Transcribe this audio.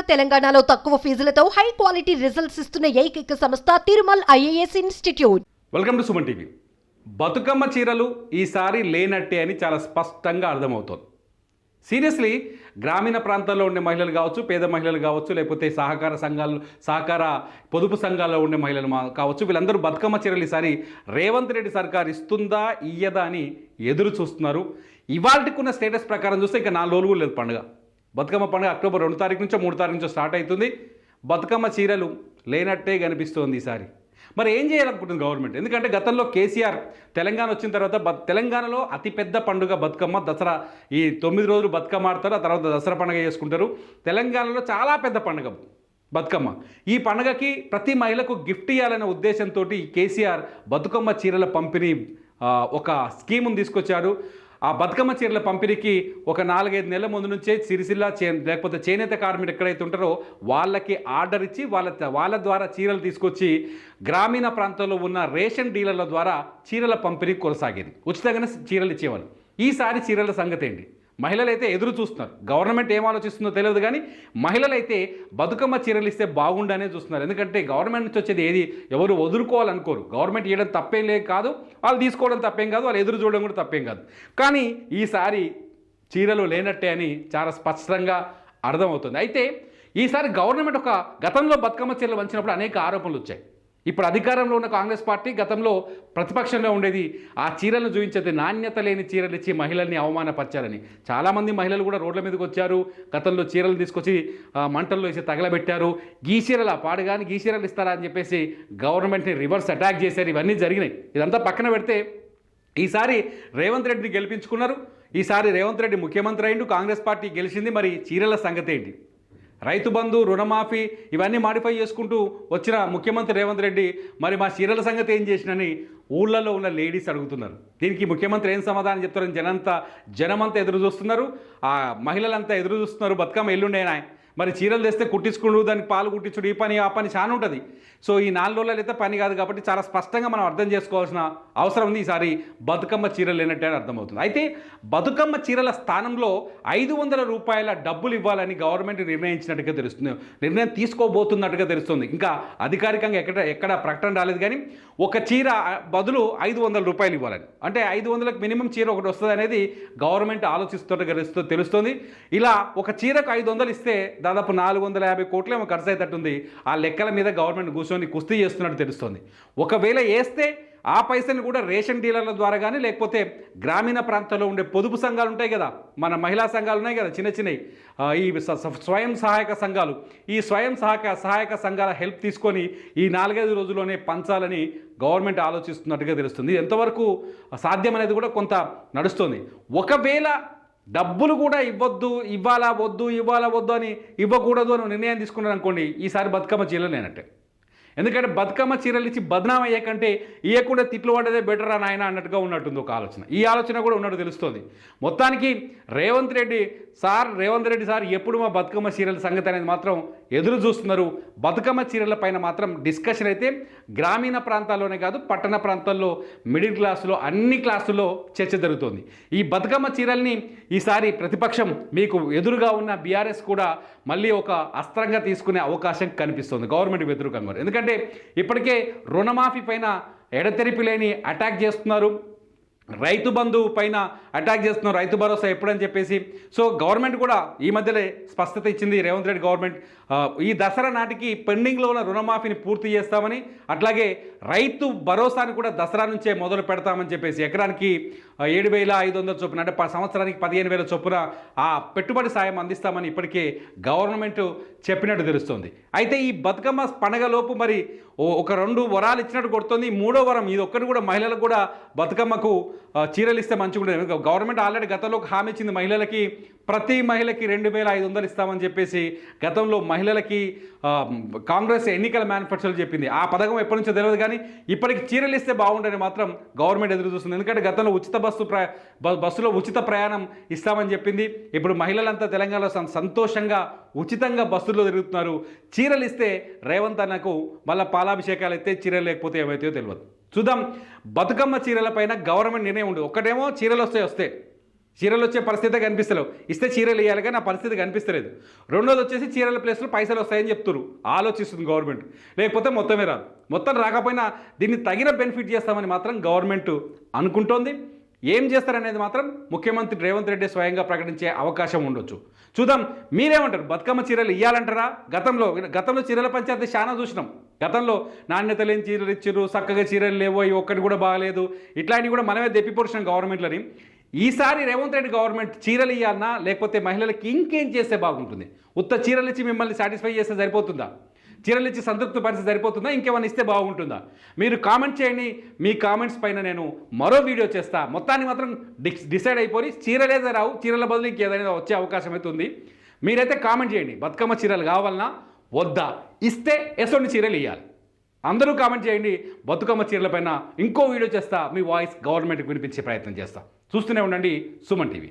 తెలంగాణలో తక్కువ ఫీజులతో high quality results ఇస్తున్న ఏకైక సంస్థ Tirumal IAS institute. Welcome to Suman TV. Bathukamma చీరలు ఈసారి లేనట్టే అని చాలా స్పష్టంగా అర్థమవుతోంది. సీరియస్లీ గ్రామీణ ప్రాంతాల్లో ఉండే మహిళలు కావచ్చు, పేద మహిళలు కావచ్చు, లేకపోతే సహకార పొదుపు సంఘాల్లో ఉండే మహిళలు కావచ్చు, వీళ్ళందరూ బతుకమ్మ చీరలు ఈసారి రేవంత్ రెడ్డి సర్కార్ ఇస్తుందా ఇయ్యదా అని ఎదురు చూస్తున్నారు. ఇవాళకున్న స్టేటస్ ప్రకారం చూస్తే ఇంకా 4 రోజులు లేదు పండుగ. బతుకమ్మ పండుగ అక్టోబర్ 2 తారీఖు నుంచో 3 తారీఖు నుంచో స్టార్ట్ అవుతుంది. బతుకమ్మ చీరలు లేనట్టే కనిపిస్తోంది ఈసారి. మరి ఏం చేయాలనుకుంటుంది గవర్నమెంట్? ఎందుకంటే గతంలో కేసీఆర్ తెలంగాణ వచ్చిన తర్వాత తెలంగాణలో అతిపెద్ద పండుగ బతుకమ్మ, దసరా. ఈ 9 రోజులు బతుకమ్మ ఆడతారు, ఆ తర్వాత దసరా పండుగ చేసుకుంటారు. తెలంగాణలో చాలా పెద్ద పండుగ బతుకమ్మ. ఈ పండుగకి ప్రతి మహిళకు గిఫ్ట్ ఇవ్వాలనే ఉద్దేశంతో కేసీఆర్ బతుకమ్మ చీరల పంపిణీ ఒక స్కీమును తీసుకొచ్చాడు. ఆ బతుకమ్మ చీరల పంపిణీకి ఒక 4-5 నెలల ముందు నుంచే సిరిసిల్ల లేకపోతే చేనేత కార్మికులు ఎక్కడైతే ఉంటారో వాళ్ళకి ఆర్డర్ ఇచ్చి వాళ్ళ ద్వారా చీరలు తీసుకొచ్చి గ్రామీణ ప్రాంతాల్లో ఉన్న రేషన్ డీలర్ల ద్వారా చీరల పంపిణీ కొనసాగేది. ఉచితంగానే చీరలు ఇచ్చేవాళ్ళు. ఈసారి చీరల సంగతి ఏంటి? మహిళలు అయితే ఎదురు చూస్తున్నారు. గవర్నమెంట్ ఏం ఆలోచిస్తుందో తెలియదు, కానీ మహిళలు అయితే బతుకమ్మ చీరలు ఇస్తే బాగుండనే చూస్తున్నారు. ఎందుకంటే గవర్నమెంట్ నుంచి వచ్చేది ఏది ఎవరు వదులుకోవాలనుకోరు. గవర్నమెంట్ ఇవ్వడం తప్పేం లేదు కాదు, వాళ్ళు తీసుకోవడం తప్పేం కాదు, వాళ్ళు ఎదురు చూడడం కూడా తప్పేం కాదు. కానీ ఈసారి చీరలు లేనట్టే అని చాలా స్పష్టంగా అర్థమవుతుంది. అయితే ఈసారి గవర్నమెంట్ గతంలో బతుకమ్మ చీరలు వంచినప్పుడు అనేక ఆరోపణలు వచ్చాయి. ఇప్పుడు అధికారంలో ఉన్న కాంగ్రెస్ పార్టీ గతంలో ప్రతిపక్షంలో ఉండేది. ఆ చీరలను చూపించేది నాణ్యత లేని చీరలు ఇచ్చి మహిళల్ని అవమానపరిచారని చాలామంది మహిళలు కూడా రోడ్ల మీదకి వచ్చారు. గతంలో చీరలు తీసుకొచ్చి మంటల్లో వేసి తగలబెట్టారు. గీ చీరలు పాడుగాని గీ చీరలు ఇస్తారా అని చెప్పేసి గవర్నమెంట్ని రివర్స్ అటాక్ చేశారు. ఇవన్నీ జరిగినాయి. ఇదంతా పక్కన పెడితే ఈసారి రేవంత్ రెడ్డిని గెలిపించుకున్నారు. ఈసారి రేవంత్ రెడ్డి ముఖ్యమంత్రి అయిండు, కాంగ్రెస్ పార్టీ గెలిచింది. మరి చీరల సంగతి ఏంటి? రైతు బంధు, రుణమాఫీ ఇవన్నీ మాడిఫై చేసుకుంటూ వచ్చిన ముఖ్యమంత్రి రేవంత్ రెడ్డి మరి మా చీరల సంగతి ఏం చేసినని ఊళ్ళల్లో ఉన్న లేడీస్ అడుగుతున్నారు. దీనికి ముఖ్యమంత్రి ఏం సమాధానం చెప్తారని జనమంతా ఎదురు చూస్తున్నారు. ఆ మహిళలంతా ఎదురు చూస్తున్నారు. బతుకమ్మ ఎల్లుండేనా మరి చీరలు తెస్తే కుట్టించుకుంటూ దానికి పాలు కుట్టించుడు, ఈ పని ఆ పని చాలా ఉంటుంది. సో ఈ 4 రోజులు అయితే పని కాదు కాబట్టి చాలా స్పష్టంగా మనం అర్థం చేసుకోవాల్సిన అవసరం ఉంది. ఈసారి బతుకమ్మ చీరలు లేనట్టే అర్థమవుతుంది. అయితే బతుకమ్మ చీరల స్థానంలో 500 రూపాయల డబ్బులు ఇవ్వాలని గవర్నమెంట్ నిర్ణయించినట్టుగా తెలుస్తుంది. నిర్ణయం తీసుకోబోతున్నట్టుగా తెలుస్తుంది. ఇంకా అధికారికంగా ఎక్కడ ప్రకటన రాలేదు, కానీ ఒక చీర బదులు 500 రూపాయలు ఇవ్వాలని, అంటే 500లకు మినిమం చీర ఒకటి వస్తుంది అనేది గవర్నమెంట్ ఆలోచిస్తున్నట్టుగా తెలుస్తుంది. ఇలా ఒక చీరకు 500 ఇస్తే దాదాపు 450 కోట్లు ఏమో ఖర్చు అయ్యేటట్టుంది. ఆ లెక్కల మీద గవర్నమెంట్ కూర్చొని కుస్తీ చేస్తున్నట్టు తెలుస్తుంది. ఒకవేళ వేస్తే ఆ పైసలు కూడా రేషన్ డీలర్ల ద్వారా కానీ, లేకపోతే గ్రామీణ ప్రాంతాల్లో ఉండే పొదుపు సంఘాలు ఉంటాయి కదా, మన మహిళా సంఘాలు ఉన్నాయి కదా, చిన్నవి ఈ స్వయం సహాయక సంఘాలు, ఈ స్వయం సహాయక సంఘాల హెల్ప్ తీసుకొని ఈ 4-5 రోజుల్లోనే పంచాలని గవర్నమెంట్ ఆలోచిస్తున్నట్టుగా తెలుస్తుంది. ఎంతవరకు సాధ్యం అనేది కూడా కొంత నడుస్తుంది. ఒకవేళ డబ్బులు కూడా ఇవ్వాలా వద్దు అని ఇవ్వకూడదు అని నిర్ణయం తీసుకున్నారు అనుకోండి, ఈసారి బతుకమ్మ చీరలు లేనట్టే. ఎందుకంటే బతుకమ్మ చీరలు ఇచ్చి బద్నాం అయ్యే కంటే ఇవ్వకుండా తిట్లు పడ్డదే బెటర్ అని ఆయన అన్నట్టుగా ఉన్నట్టుంది ఒక ఆలోచన. ఈ ఆలోచన కూడా ఉన్నట్టు తెలుస్తుంది. మొత్తానికి రేవంత్ రెడ్డి సార్ ఎప్పుడు మా బతుకమ్మ చీరల సంగతి అనేది మాత్రం ఎదురు చూస్తున్నారు. బతుకమ్మ చీరల పైన మాత్రం డిస్కషన్ అయితే గ్రామీణ ప్రాంతాల్లోనే కాదు, పట్టణ ప్రాంతాల్లో, మిడిల్ క్లాసులో, అన్ని క్లాసుల్లో చర్చ జరుగుతోంది. ఈ బతుకమ్మ చీరల్ని ఈసారి ప్రతిపక్షం మీకు ఎదురుగా ఉన్న బీఆర్ఎస్ కూడా మళ్ళీ ఒక అస్త్రంగా తీసుకునే అవకాశం కనిపిస్తుంది గవర్నమెంట్ వ్యతిరేకంగా. ఎందుకంటే ఇప్పటికే రుణమాఫీ పైన ఎడతెరిపి లేని అటాక్ చేస్తున్నారు, రైతు బంధు పైన అటాక్ చేస్తున్నారు, రైతు భరోసా ఎప్పుడని చెప్పేసి. సో గవర్నమెంట్ కూడా ఈ మధ్యలో స్పష్టత ఇచ్చింది రేవంత్ రెడ్డి గవర్నమెంట్. ఈ దసరా నాటికి పెండింగ్లో ఉన్న రుణమాఫీని పూర్తి చేస్తామని, అట్లాగే రైతు భరోసాని కూడా దసరా నుంచే మొదలు పెడతామని చెప్పేసి ఎకరానికి 7,500 చొప్పున, అంటే సంవత్సరానికి 15,000 చొప్పున ఆ పెట్టుబడి సాయం అందిస్తామని ఇప్పటికే గవర్నమెంట్ చెప్పినట్టు తెలుస్తుంది. అయితే ఈ బతుకమ్మ పండగలోపు మరి ఒక 2 వరాలు ఇచ్చినట్టు కొడుతుంది. 3వ వరం ఇది ఒక్కటి కూడా మహిళలకు కూడా బతుకమ్మకు చీరలు ఇస్తే మంచిగా ఉంటుంది. గవర్నమెంట్ ఆల్రెడీ గతంలో హామీ ఇచ్చింది మహిళలకి, ప్రతి మహిళకి 2,500 ఇస్తామని చెప్పేసి గతంలో మహిళలకి కాంగ్రెస్ ఎన్నికల మేనిఫెస్టోలో చెప్పింది. ఆ పథకం ఎప్పటి నుంచో తెలియదు, కానీ ఇప్పటికి చీరలు ఇస్తే బాగుండని మాత్రం గవర్నమెంట్ ఎదురు చూస్తుంది. ఎందుకంటే గతంలో బస్సులో ఉచిత ప్రయాణం ఇస్తామని చెప్పింది. ఇప్పుడు మహిళలంతా తెలంగాణలో సంతోషంగా ఉచితంగా బస్సుల్లో తిరుగుతున్నారు. చీరలు ఇస్తే రేవంత్ అన్నకు మళ్ళీ పాలాభిషేకాలు అయితే చీరలు లేకపోతే ఏవైతే తెలియదు. చూద్దాం. బతుకమ్మ చీరల పైన గవర్నమెంట్ నిర్ణయం ఉండదు. ఒక్కటేమో చీరలు వస్తే చీరలు వచ్చే పరిస్థితే కనిపిస్తలేవు. ఇస్తే చీరలు ఇవ్వాలి కానీ ఆ పరిస్థితి కనిపిస్తలేదు. రెండోది వచ్చేసి చీరల ప్లేస్లో పైసలు వస్తాయని చెప్తున్నారు. ఆలోచిస్తుంది గవర్నమెంట్. లేకపోతే మొత్తమే రాదు. మొత్తం రాకపోయినా దీన్ని తగిన బెనిఫిట్ చేస్తామని మాత్రం గవర్నమెంట్ అనుకుంటోంది. ఏం చేస్తారనేది మాత్రం ముఖ్యమంత్రి రేవంత్ రెడ్డి స్వయంగా ప్రకటించే అవకాశం ఉండొచ్చు. చూద్దాం, మీరేమంటారు? బతుకమ్మ చీరలు ఇవ్వాలంటారా? గతంలో చీరల పంచాయతీ చాలా చూసినాం. గతంలో నాణ్యత లేని చీరలు ఇచ్చారు, చక్కగా చీరలు లేవో, ఒక్కటి కూడా బాగాలేదు, ఇట్లాంటివి కూడా మనమే దెప్పిపొడిచినాం గవర్నమెంట్లని. ఈసారి రేవంత్ రెడ్డి గవర్నమెంట్ చీరలు ఇవ్వాలన్నా లేకపోతే మహిళలకి ఇంకేం చేస్తే బాగుంటుంది? ఉత్త చీరలు ఇచ్చి మిమ్మల్ని సాటిస్ఫై చేస్తే సరిపోతుందా? చీరలు ఇచ్చి సంతృప్తి పరిస్థితి సరిపోతుందా? ఇంకేమైనా ఇస్తే బాగుంటుందా? మీరు కామెంట్ చేయండి. మీ కామెంట్స్ పైన నేను మరో వీడియో చేస్తా. మొత్తాన్ని మాత్రం డిసైడ్ అయిపోయి చీరలేదే రావు, చీరల బదులు ఇంకేదైనా వచ్చే అవకాశం అయితే ఉంది. మీరైతే కామెంట్ చేయండి, బతుకమ్మ చీరలు కావాలన్నా వద్దా? ఇస్తే ఎసొంటి చీరలు ఇవ్వాలి. అందరూ కామెంట్ చేయండి. బతుకమ్మ చీరల పైన ఇంకో వీడియో చేస్తా. మీ వాయిస్ గవర్నమెంట్కి వినిపించే ప్రయత్నం చేస్తా. చూస్తూనే ఉండండి సుమన్ టీవీ.